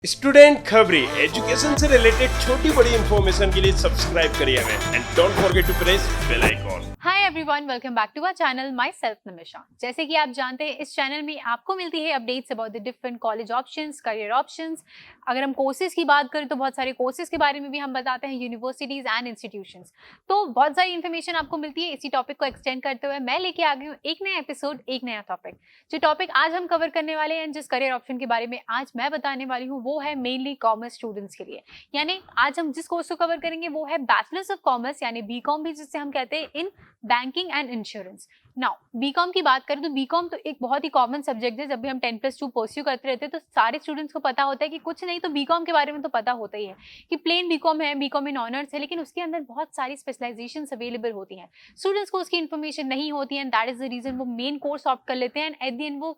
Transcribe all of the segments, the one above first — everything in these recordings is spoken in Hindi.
स्टूडेंट खबरी एजुकेशन से रिलेटेड छोटी बड़ी इंफॉर्मेशन के लिए सब्सक्राइब करिए हमें and don't forget to press bell icon. Hi everyone, welcome back to our channel myself Nimisha. जैसे कि आप जानते हैं, इस चैनल में आपको मिलती है updates about the different college options, career options. अगर हम कोर्सेज की बात करें तो बहुत सारे कोर्सेज के बारे में भी हम बताते हैं, यूनिवर्सिटीज एंड इंस्टीट्यूशंस। तो बहुत सारी इन्फॉर्मेशन आपको मिलती है। इसी टॉपिक को एक्सटेंड करते हुए मैं लेके आ गई हूँ एक नया एपिसोड, एक नया टॉपिक। जो टॉपिक आज हम कवर करने वाले हैं, जिस करियर ऑप्शन के बारे में आज मैं बताने वाली हूँ, वो है मेनली कॉमर्स स्टूडेंट्स के लिए। यानी आज हम जिस कोर्स को कवर करेंगे वो है बैचलर्स ऑफ कॉमर्स, यानी बीकॉम भी जिसे हम कहते हैं, in banking and insurance. Now BCom की बात करें तो बीकॉम तो एक बहुत ही कॉमन सब्जेक्ट है। जब भी हम 10+2 परस्यू करते रहते हैं तो सारे स्टूडेंट्स को पता होता है कि कुछ नहीं तो बीकॉम के बारे में तो पता होता ही है कि प्लेन बीकॉम है, बीकॉम इन ऑनर्स है, लेकिन उसके अंदर बहुत सारी स्पेशलाइजेशंस अवेलेबल होती हैं। स्टूडेंट्स को उसकी इन्फॉर्मेशन नहीं होती है and that is the reason वो मेन कोर्स ऑप्ट कर लेते हैं एंड एट द एंड वो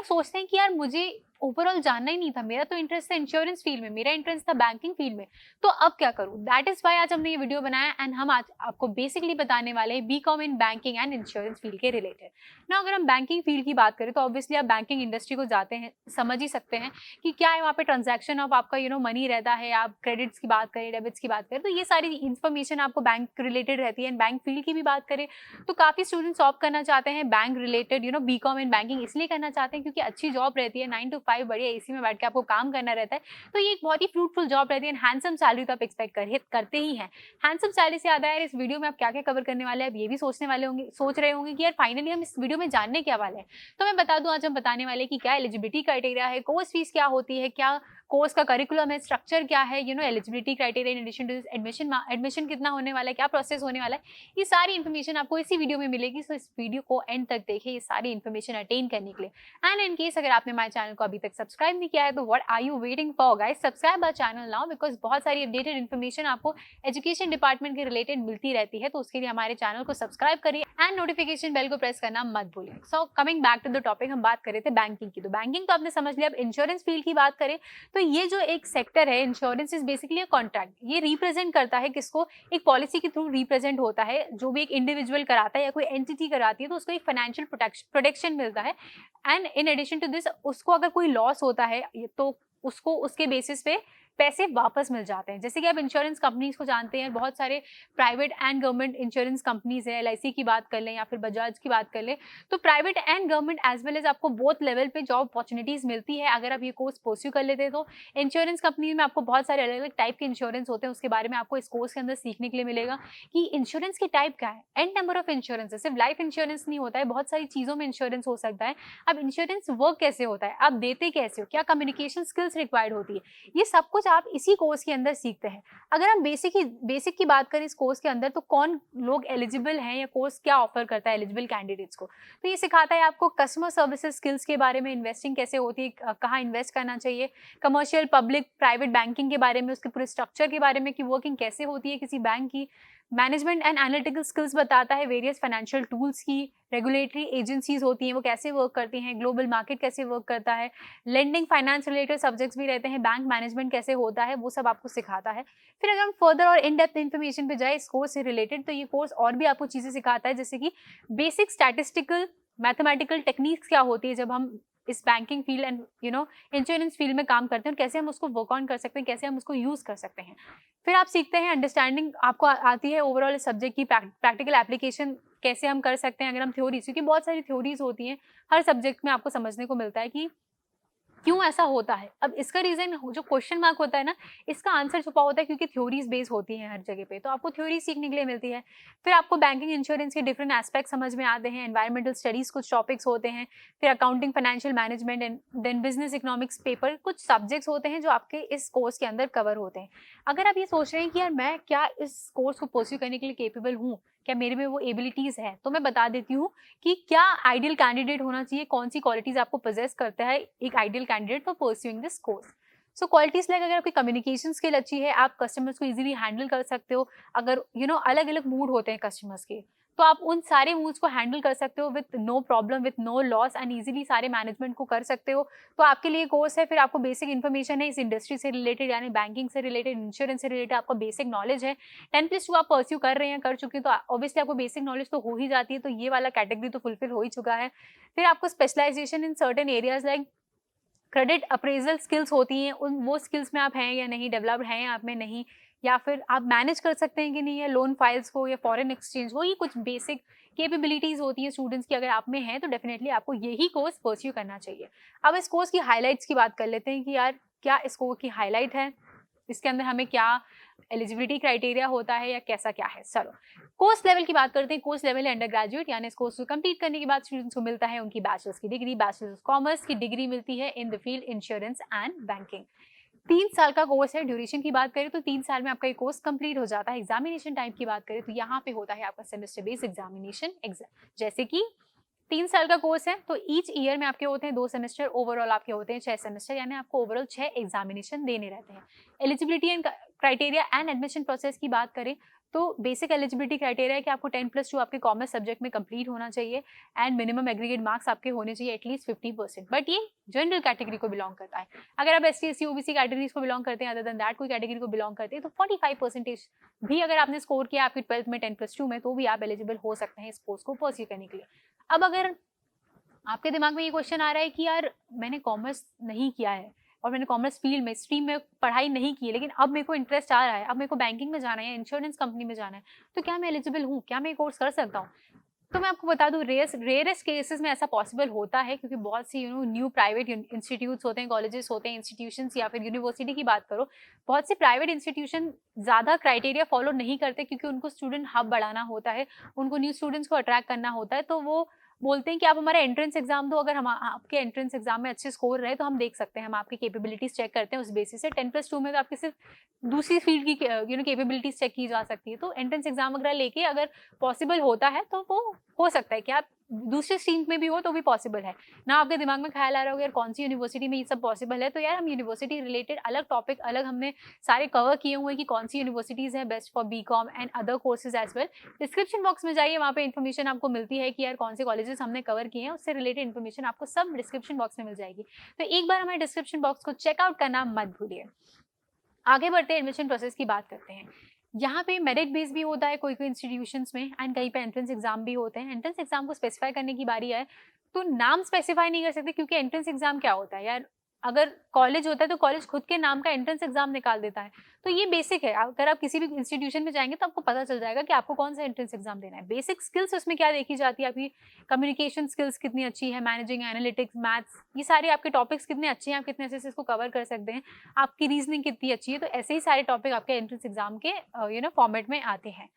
सोचते हैं कि यार मुझे ओवरऑल जानना ही नहीं था, मेरा तो इंटरेस्ट था इंश्योरेंस फील्ड में, मेरा इंटरेस्ट था बैंकिंग फील्ड में, तो अब क्या करूं। दैट इज वाई आज हमने ये वीडियो बनाया एंड हम आज आपको बेसिकली बताने वाले हैं BCom in banking and insurance field के रिलेटेड ना। अगर हम बैंकिंग फील्ड की बात करें तो ऑब्वियसली आप बैंकिंग इंडस्ट्री को जाते हैं, समझ ही सकते हैं कि क्या है वहाँ पे ट्रांजैक्शन ऑफ आपका मनी रहता है। आप क्रेडिट्स की बात करें, डेबिट्स की बात करें, तो ये सारी इन्फॉर्मेशन आपको बैंक रिलेटेड रहती है। एंड बैंक फील्ड की भी बात करें तो काफी स्टूडेंट्स ऑप्ट करना चाहते हैं bank related BCom in banking, इसलिए करना चाहते हैं क्योंकि अच्छी जॉब रहती है, 9 to 5 बढ़िया एसी में बैठ के आपको काम करना रहता है। तो ये एक बहुत ही फ्रूटफुल जॉब रहती है एंड हैंडसम सैलरी तो आप एक्सपेक्ट करते ही हैं। हैंडसम सैलरी से याद आया, इस वीडियो में आप क्या क्या कवर करने वाले हैं, आप ये भी सोच रहे होंगे कि यार फाइनली हम इस वीडियो में जानने क्या वाले हैं। तो मैं बता दूं, आज हम बताने वाले हैं कि क्या एलिजिबिलिटी क्राइटेरिया है, कोर्स फीस क्या होती है, क्या कोर्स का करिकुलम है, स्ट्रक्चर क्या है, eligibility criteria in addition to admission कितना होने वाला है, क्या प्रोसेस होने वाला है। ये सारी इन्फॉर्मेशन आपको इसी वीडियो में मिलेगी। सो इस वीडियो को एंड तक देखिए ये सारी इन्फॉर्मेशन अटेन करने के लिए। एंड इन केस अगर आपने हमारे चैनल को अभी तक सब्सक्राइब नहीं किया है तो what are you waiting for guys, subscribe our channel now, because बहुत सारी अपडेटेड इन्फॉर्मेशन आपको एजुकेशन डिपार्टमेंट के रिलेटेड मिलती रहती है। तो उसके लिए हमारे चैनल को सब्सक्राइब करिए एंड नोटिफिकेशन बेल को प्रेस करना मत भूलिए। So coming back to the topic, हम बात कर रहे थे बैंकिंग की। तो बैंकिंग तो आपने समझ लिया। अब इंश्योरेंस फील्ड की बात करें तो ये जो एक सेक्टर है, insurance is basically a contract. ये रिप्रेजेंट करता है किसको, एक पॉलिसी के थ्रू रिप्रेजेंट होता है। जो भी एक इंडिविजुअल कराता है या कोई एंटिटी कराती है तो उसको एक फाइनेंशियल प्रोटेक्शन मिलता है। And in addition to this, उसको अगर कोई लॉस होता है तो उसको उसके बेसिस पे पैसे वापस मिल जाते हैं। जैसे कि आप इंश्योरेंस कंपनीज को जानते हैं, बहुत सारे private and government insurance companies है। LIC की बात कर लें या फिर बजाज की बात कर लें, तो private and government as well as आपको बोथ लेवल पे जॉब अपॉर्चुनिटीज मिलती है अगर आप ये कोर्स परस्यू कर लेते हैं। तो इंश्योरेंस कंपनी में आपको बहुत सारे अलग अलग टाइप के इंश्योरेंस होते हैं, उसके बारे में आपको इस कोर्स के अंदर सीखने के लिए मिलेगा कि इंश्योरेंस के टाइप क्या है, एंड नंबर ऑफ इंश्योरेंस है। सिर्फ लाइफ इंश्योरेंस नहीं होता है, बहुत सारी चीजों में इंश्योरेंस हो सकता है। अब इंश्योरेंस वर्क कैसे होता है, आप देते कैसे हो, क्या कम्युनिकेशन स्किल्स रिक्वायर्ड होती है, ये सब कुछ आप इसी कोर्स के अंदर सीखते हैं। अगर हम बेसिक की बात करें इस कोर्स के अंदर, तो कौन लोग एलिजिबल हैं या कोर्स क्या ऑफर करता है एलिजिबल कैंडिडेट्स को, तो ये सिखाता है आपको कस्टमर सर्विसेज स्किल्स के बारे में, इन्वेस्टिंग कैसे होती है, कहाँ इन्वेस्ट करना चाहिए, कमर्शियल पब्लिक प्राइवेट बैंकिंग के बारे में, उसके पूरे स्ट्रक्चर के बारे में कि वर्किंग कैसे होती है किसी बैंक की, मैनेजमेंट एंड एनालिटिकल स्किल्स बताता है, वेरियस फाइनेंशियल टूल्स की, रेगुलेटरी एजेंसीज होती हैं वो कैसे वर्क करती हैं, ग्लोबल मार्केट कैसे वर्क करता है, लेंडिंग फाइनेंस रिलेटेड सब्जेक्ट्स भी रहते हैं, बैंक मैनेजमेंट कैसे होता है, वो सब आपको सिखाता है। फिर अगर हम फर्दर और इन डेप्थ इन्फॉर्मेशन पे जाए इस कोर्स से रिलेटेड, तो ये कोर्स और भी आपको चीजें सिखाता है, जैसे कि बेसिक स्टैटिस्टिकल मैथमेटिकल टेक्निक्स क्या होती है जब हम इस banking field and insurance field में काम करते हैं, और कैसे हम उसको वर्क ऑन कर सकते हैं, कैसे हम उसको यूज कर सकते हैं। फिर आप सीखते हैं अंडरस्टैंडिंग, आपको आती है ओवरऑल इस सब्जेक्ट की प्रैक्टिकल एप्लीकेशन कैसे हम कर सकते हैं। अगर हम थ्योरीज, क्योंकि बहुत सारी थ्योरीज होती हैं हर सब्जेक्ट में, आपको समझने को मिलता है कि क्यों ऐसा होता है। अब इसका रीजन जो क्वेश्चन मार्क होता है ना, इसका आंसर छुपा होता है क्योंकि थ्योरीज बेस होती हैं हर जगह पे, तो आपको थ्योरी सीखने के लिए मिलती है। फिर आपको बैंकिंग इंश्योरेंस के डिफरेंट एस्पेक्ट समझ में आते हैं, एनवायरमेंटल स्टडीज कुछ टॉपिक्स होते हैं, फिर accounting financial management and then business economics paper, कुछ सब्जेक्ट्स होते हैं जो आपके इस कोर्स के अंदर कवर होते हैं। अगर आप ये सोच रहे हैं कि यार मैं क्या इस कोर्स को परस्यू करने के लिए केपेबल हूँ, क्या मेरे में वो एबिलिटीज है, तो मैं बता देती हूँ कि क्या आइडियल कैंडिडेट होना चाहिए, कौन सी क्वालिटीज आपको पोजेस करता है एक ideal candidate for pursuing this course. So qualities like, अगर आपकी कम्युनिकेशन स्किल अच्छी है, आप कस्टमर्स को इजीली हैंडल कर सकते हो। अगर अलग अलग मूड होते हैं कस्टमर्स के, तो आप उन सारे मूड्स को हैंडल कर सकते हो with no problem, with no loss and easily सारे मैनेजमेंट को कर सकते हो, तो आपके लिए कोर्स है। फिर आपको बेसिक इन्फॉर्मेशन है इस इंडस्ट्री से रिलेटेड, यानी बैंकिंग से रिलेटेड, इंश्योरेंस से रिलेटेड, आपको बेसिक नॉलेज है। 10+2 आप परस्यू कर रहे हैं, कर चुके हैं, तो ऑब्वियसली आपको बेसिक नॉलेज तो हो ही जाती है, तो ये वाला कैटेगरी तो फुलफिल हो ही चुका है। फिर आपको specialisation in certain areas like credit appraisal skills होती हैं, उन वो स्किल्स में आप हैं या नहीं, डेवलप्ड हैं आप में नहीं, या फिर आप मैनेज कर सकते हैं कि नहीं, या लोन फाइल्स को या फॉरेन एक्सचेंज हो, ये कुछ बेसिक कैपेबिलिटीज होती है स्टूडेंट्स की, अगर आप में हैं तो डेफिनेटली आपको यही कोर्स परस्यू करना चाहिए। अब इस कोर्स की हाईलाइट्स की बात कर लेते हैं कि यार क्या इस कोर्स की हाईलाइट है, इसके अंदर हमें क्या एलिजिबिलिटी क्राइटेरिया होता है या कैसा क्या है। चलो कोर्स लेवल की बात करते हैं। कोर्स लेवल है अंडर ग्रेजुएट, यानी इस कोर्स को कंप्लीट करने के बाद स्टूडेंट्स को मिलता है उनकी बैचलर्स की डिग्री, बैचलर्स ऑफ कॉमर्स की डिग्री मिलती है in the field insurance and banking. 3 साल का कोर्स है। ड्यूरेशन की बात करें तो 3 साल में आपका ये कोर्स कंप्लीट हो जाता है। एग्जामिनेशन टाइप की बात करें तो यहाँ पे होता है आपका सेमेस्टर बेस्ड एग्जामिनेशन जैसे कि 3 साल का कोर्स है तो ईच ईयर में आपके होते हैं 2 सेमेस्टर, ओवरऑल आपके होते हैं 6 सेमेस्टर, यानी आपको ओवरऑल 6 एग्जामिनेशन देने रहते हैं। Eligibility and criteria and admission process की बात करें तो बेसिक एलिजिबिलिटी क्राइटेरिया है कि आपको 10+2 आपके कॉमर्स सब्जेक्ट में कंप्लीट होना चाहिए एंड मिनिमम एग्रीगेट मार्क्स आपके होने चाहिए एटलीस्ट 50%। बट ये जनरल कैटेगरी को बिलोंग करता है। अगर आप SC SC OBC कैटेगरीज को बिलोंग करते हैं, अदर देन दैट कोई कैटेगरी को बिलोंग करते हैं, तो 45% भी अगर आपने स्कोर किया आपकी 12th में 10+2 में, तो भी आप एलिजिबल हो सकते हैं इस कोर्स को परस्यू करने के लिए। अब अगर आपके दिमाग में ये क्वेश्चन आ रहा है कि यार मैंने कॉमर्स नहीं किया है और मैंने कॉमर्स फील्ड में स्ट्रीम में पढ़ाई नहीं की है, लेकिन अब मेरे को इंटरेस्ट आ रहा है, अब मेरे को बैंकिंग में जाना है या इंश्योरेंस कंपनी में जाना है, तो क्या मैं एलिजिबल हूँ, क्या मैं ये कोर्स कर सकता हूँ? तो मैं आपको बता दूं रेयरेस्ट केसेस में ऐसा पॉसिबल होता है, क्योंकि बहुत सी न्यू प्राइवेट इंस्टीट्यूट्स होते हैं, कॉलेजेस होते हैं, इंस्टीट्यूशंस या फिर यूनिवर्सिटी की बात करो, बहुत से प्राइवेट इंस्टीट्यूशन ज़्यादा क्राइटेरिया फॉलो नहीं करते, क्योंकि उनको स्टूडेंट हब बढ़ाना होता है, उनको न्यू स्टूडेंट्स को अट्रैक्ट करना होता है। तो वो बोलते हैं कि आप हमारा एंट्रेंस एग्जाम दो, अगर हम आपके एंट्रेंस एग्जाम में अच्छे स्कोर रहे तो हम देख सकते हैं, हम आपकी कैपेबिलिटीज चेक करते हैं उस बेसिस से। 10+2 में तो आपकी सिर्फ दूसरी फील्ड की कैपेबिलिटीज चेक की जा सकती है। तो एंट्रेंस एग्जाम वगैरह लेके अगर पॉसिबल होता है तो वो हो सकता है कि आप दूसरे स्ट्रीम में भी हो तो भी पॉसिबल है ना। आपके दिमाग में ख्याल आ रहा होगा यार कौन सी यूनिवर्सिटी में ये सब पॉसिबल है, तो यार हम यूनिवर्सिटी रिलेटेड अलग टॉपिक अलग हमने सारे कवर किए हुए हैं कि कौन सी यूनिवर्सिटीज है best for BCom and other courses as well. Description box में जाइए, वहाँ पे इन्फॉर्मेशन आपको मिलती है कि यार कौन से कॉलेजेस हमने कवर किए हैं, उससे रिलेटेड इन्फॉर्मेशन आपको सब डिस्क्रिप्शन बॉक्स में मिल जाएगी। तो एक बार हमारे डिस्क्रिप्शन बॉक्स को चेकआउट करना मत भूलिए। आगे बढ़ते हैं, एडमिशन प्रोसेस की बात करते हैं। यहाँ पे मेरिट बेस भी होता है कोई कोई इंस्टीट्यूशंस में, एंड कहीं पे एंट्रेंस एग्जाम भी होते हैं। एंट्रेंस एग्जाम को स्पेसिफाई करने की बारी है तो नाम स्पेसिफाई नहीं कर सकते, क्योंकि एंट्रेंस एग्जाम क्या होता है यार, अगर कॉलेज होता है तो कॉलेज खुद के नाम का एंट्रेंस एग्जाम निकाल देता है। तो ये बेसिक है, अगर आप किसी भी इंस्टीट्यूशन में जाएंगे तो आपको पता चल जाएगा कि आपको कौन सा एंट्रेंस एग्जाम देना है। बेसिक स्किल्स उसमें क्या देखी जाती है, आपकी कम्युनिकेशन स्किल्स कितनी अच्छी है, मैनेजिंग, एनालिटिक्स, मैथ्स, ये सारे आपके टॉपिक्स कितने अच्छे हैं, आप कितने अच्छे से इसको कवर कर सकते हैं, आपकी रीजनिंग कितनी अच्छी है। तो ऐसे ही सारे टॉपिक आपके एंट्रेंस एग्जाम के फॉर्मेट में आते हैं।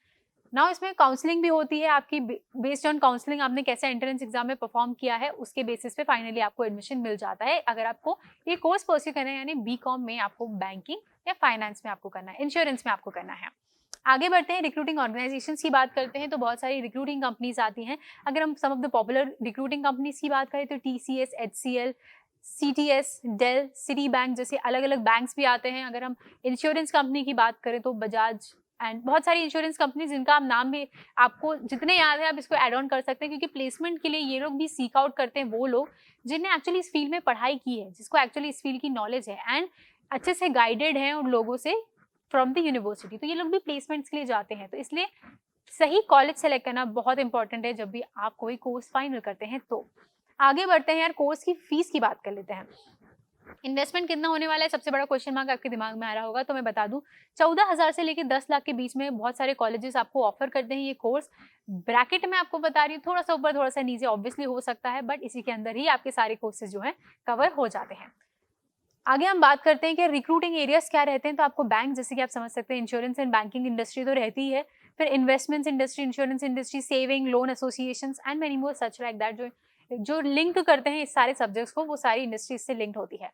नाउ इसमें काउंसलिंग भी होती है आपकी, बेस्ड ऑन काउंसलिंग आपने कैसा एंट्रेंस एग्जाम में परफॉर्म किया है उसके बेसिस पे फाइनली आपको एडमिशन मिल जाता है। अगर आपको ये कोर्स परस्यू करना है, यानी BCom में आपको बैंकिंग या फाइनेंस में आपको करना है, इंश्योरेंस में आपको करना है। आगे बढ़ते हैं, रिक्रूटिंग ऑर्गेनाइजेशंस की बात करते हैं तो बहुत सारी रिक्रूटिंग कंपनीज आती हैं। अगर हम some of the popular recruiting companies की बात करें तो TCS, HCL, CTS, Dell, Citibank जैसे अलग अलग बैंक्स भी आते हैं। अगर हम इंश्योरेंस कंपनी की बात करें तो बजाज एंड बहुत सारी इंश्योरेंस कंपनी जिनका आप नाम भी आपको जितने याद है आप इसको ऐड ऑन कर सकते हैं, क्योंकि प्लेसमेंट के लिए ये लोग भी सीक आउट करते हैं वो लोग जिन्हें एक्चुअली इस फील्ड में पढ़ाई की है, जिसको एक्चुअली इस फील्ड की नॉलेज है एंड अच्छे से गाइडेड है उन लोगों से फ्रॉम द यूनिवर्सिटी। तो ये लोग भी प्लेसमेंट्स के लिए जाते हैं। तो इसलिए सही कॉलेज सेलेक्ट करना बहुत इंपॉर्टेंट है जब भी आप कोई कोर्स फाइनल करते हैं। तो आगे बढ़ते हैं यार, कोर्स की फीस की बात कर लेते हैं। इन्वेस्टमेंट कितना होने वाला है, सबसे बड़ा क्वेश्चन मार्क आपके दिमाग में आ रहा होगा। तो मैं बता दूं 14,000 से लेकर 10 लाख के बीच में बहुत सारे कॉलेजेस आपको ऑफर करते हैं ये कोर्स। ब्रैकेट में आपको बता रही हूँ, थोड़ा सा ऊपर थोड़ा सा नीचे ऑब्वियसली हो सकता है, बट इसी के अंदर ही आपके सारे कोर्सेज जो है कवर हो जाते हैं। आगे हम बात करते हैं कि रिक्रूटिंग एरियाज क्या रहते हैं। तो आपको बैंक, जैसे कि आप समझ सकते हैं, इंश्योरेंस एंड बैंकिंग इंडस्ट्री तो रहती है, फिर investments industry, insurance industry, saving, loan associations and many more such like that, जो लिंक करते हैं इस सारे सब्जेक्ट्स को, वो सारी इंडस्ट्रीज से लिंक्ड होती है।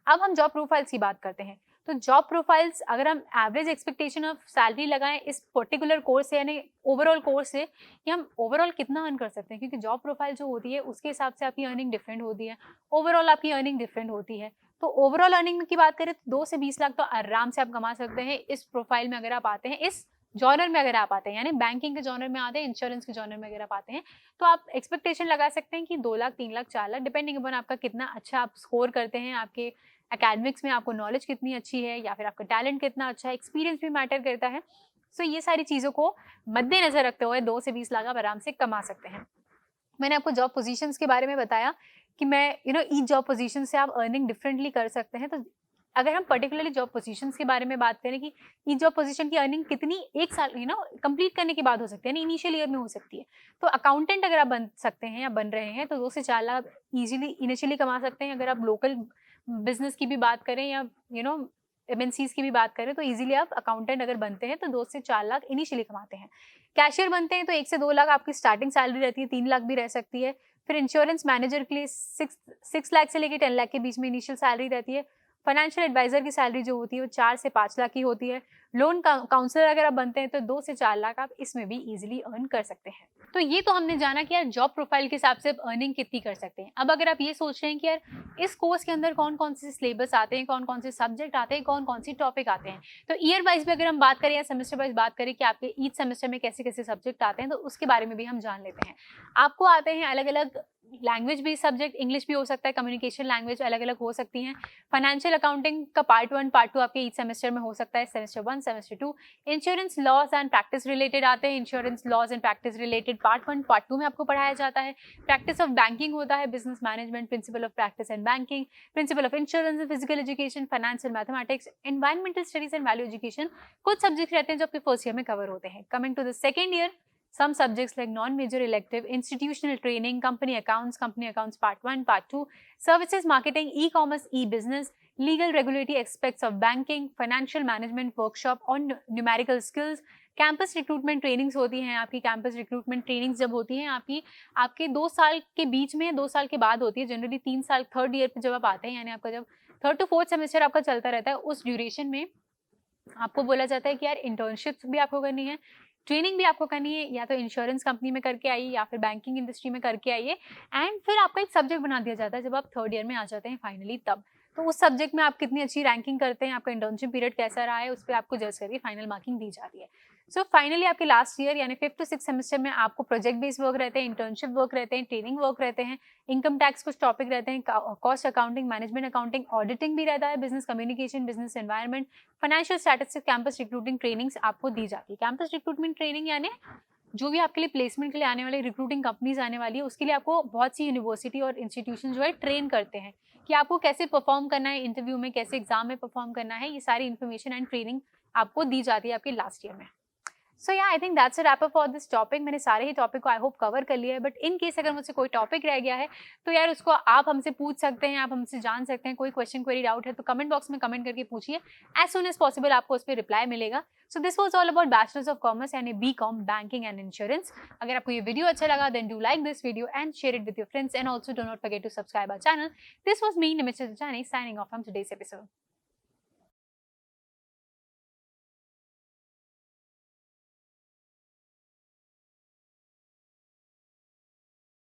अब हम जॉब प्रोफाइल्स की बात करते हैं। तो जॉब प्रोफाइल्स, अगर हम एवरेज एक्सपेक्टेशन ऑफ सैलरी लगाएं इस पर्टिकुलर कोर्स से, यानी ओवरऑल कोर्स से, कि हम ओवरऑल कितना अर्न कर सकते हैं, क्योंकि जॉब प्रोफाइल जो होती है उसके हिसाब से आपकी अर्निंग डिफरेंट होती है, ओवरऑल आपकी अर्निंग डिफरेंट होती है। तो ओवरऑल अर्निंग की बात करें तो 2 से 20 लाख तो आराम से आप कमा सकते हैं इस प्रोफाइल में अगर आप आते हैं, इस जॉनर में अगर आप आते हैं, यानी बैंकिंग के जॉनर में आते हैं, इंश्योरेंस के जॉनर में अगर आप आते हैं, तो आप एक्सपेक्टेशन लगा सकते हैं कि 2 लाख, 3 लाख, 4 लाख, डिपेंडिंग अपॉन आपका कितना अच्छा आप स्कोर करते हैं, आपके एकेडमिक्स में आपको नॉलेज कितनी अच्छी है, या फिर आपका टैलेंट कितना अच्छा है, एक्सपीरियंस भी मैटर करता है। सो ये सारी चीज़ों को मद्देनजर रखते हुए 2 से 20 लाख आप आराम से कमा सकते हैं। मैंने आपको जॉब पोजीशंस के बारे में बताया कि मैं ईच जॉब पोजीशन से आप अर्निंग डिफरेंटली कर सकते हैं। तो अगर हम पर्टिकुलरली जॉब पोजीशंस के बारे में बात करें कि ईच जॉब पोजीशन की अर्निंग कितनी एक साल कंप्लीट करने के बाद हो सकती है, इनिशियल ईयर में हो सकती है। तो अकाउंटेंट अगर आप बन सकते हैं या बन रहे हैं तो 2 से 4 लाख इजीली इनिशियली कमा सकते हैं। अगर आप लोकल बिजनेस की भी बात करें या एमएनसीज की भी बात करें तो इजीली आप अकाउंटेंट अगर बनते हैं तो 2 से 4 लाख इनिशियली कमाते हैं। कैशियर बनते हैं तो 1 से 2 लाख आपकी स्टार्टिंग सैलरी रहती है, 3 लाख भी रह सकती है। फिर इंश्योरेंस मैनेजर के लिए 6 लाख से लेकर 10 लाख के बीच में इनिशियल सैलरी रहती है। फाइनेंशियल एडवाइजर की सैलरी जो होती है वो 4 से 5 लाख की होती है। लोन काउंसलर अगर आप बनते हैं तो 2 से 4 लाख आप इसमें भी इजीली अर्न कर सकते हैं। तो ये तो हमने जाना कि यार जॉब प्रोफाइल के हिसाब से आप अर्निंग कितनी कर सकते हैं। अब अगर आप ये सोच रहे हैं कि यार इस कोर्स के अंदर कौन कौन से सिलेबस आते हैं, कौन कौन से सब्जेक्ट आते हैं, कौन कौन सी टॉपिक आते हैं, तो ईयर वाइज भी अगर हम बात करें या सेमेस्टर वाइज बात करें कि आपके ईच सेमेस्टर में कैसे कैसे सब्जेक्ट आते हैं, तो उसके बारे में भी हम जान लेते हैं। आपको आते हैं अलग अलग लैंग्वेज भी सब्जेक्ट, इंग्लिश भी हो सकता है, कम्युनिकेशन लैंग्वेज अलग अलग हो सकती हैं। फाइनेंशियल अकाउंटिंग का पार्ट 1 पार्ट 2 आपके ईच सेमेस्टर में हो सकता है, semester 1 semester 2। Insurance laws and practice related आते हैं, insurance laws and practice related part 1 part 2 में आपको पढ़ाया जाता है। प्रैक्टिस ऑफ बैंकिंग होता है, business management, principle of practice and banking, principle of insurance and physical education, finance and mathematics, environmental studies and value education. कुछ सब्जेक्ट रहते हैं जो आपके फर्स्ट ईयर में कवर होते हैं। Coming to the second year, some subjects like non-major elective, institutional training, company accounts part 1, part 2, services marketing, e-commerce, e-business, legal regulatory aspects of banking, financial management workshop on numerical skills, campus recruitment trainings होती हैं। आपकी कैंपस रिक्रूटमेंट ट्रेनिंग्स जब होती हैं आपके 2 साल के बीच में, 2 साल के बाद होती है, जनरली 3 साल थर्ड ईयर पे जब आप आते हैं, यानी आपका जब 3rd to 4th सेमेस्टर आपका चलता रहता है, उस ड्यूरेशन में आपको बोला जाता है कि यार इंटर्नशिप्स भी आपको करनी है, ट्रेनिंग भी आपको करनी है, या तो इंश्योरेंस कंपनी में करके आइए या फिर बैंकिंग इंडस्ट्री में करके आइए। एंड फिर आपका एक सब्जेक्ट बना दिया जाता है जब आप 3rd ईयर में आ जाते हैं फाइनली तब। तो उस सब्जेक्ट में आप कितनी अच्छी रैंकिंग करते हैं, आपका इंटर्नशिप पीरियड कैसा रहा है, उस पर आपको जज करके फाइनल मार्किंग दी जाती है। सो फाइनली आपके लास्ट ईयर यानी 5th to 6th सेमेस्टर में आपको प्रोजेक्ट बेस्ड वर्क रहते हैं, इंटर्नशिप वर्क रहते हैं, ट्रेनिंग वर्क रहते हैं, इनकम टैक्स कुछ टॉपिक रहते हैं, cost accounting, management accounting, auditing भी रहता है, business communication, business environment, financial statistics, campus recruiting trainings आपको दी जाती है। कैंपस रिक्रूटमेंट ट्रेनिंग यानी जो भी आपके लिए प्लेसमेंट के लिए आने वाले रिक्रूटिंग कंपनीज आने वाली है, उसके लिए आपको बहुत सी यूनिवर्सिटी और इंस्टीट्यूशन जो है ट्रेन करते हैं कि आपको कैसे परफॉर्म करना है इंटरव्यू में, कैसे एग्जाम में परफॉर्म करना है। ये सारी इन्फॉर्मेशन एंड ट्रेनिंग आपको दी जाती है आपके लास्ट ईयर में। सो या I think that's a wrap up for this topic. मैंने सारे ही टॉपिक को आई होप कवर कर लिया है, बट इन केस अगर मुझसे कोई टॉपिक रह गया है तो यार उसको आप हमसे पूछ सकते हैं, आप हमसे जान सकते हैं। कोई क्वेश्चन क्वेरी डाउट है तो कमेंट बॉक्स में कमेंट करके पूछिए, एज सुन एज पॉसिबल आपको उस पर रिप्लाई मिलेगा। So this was all about bachelors of commerce यानी BCom बैंकिंग एंड इंश्योरेंस। अगर आपको ये वीडियो अच्छा लगा then do like this video and share it with your friends, and also do not forget to subscribe our channel. This was me, Nimish Jajani, signing off from today's episode.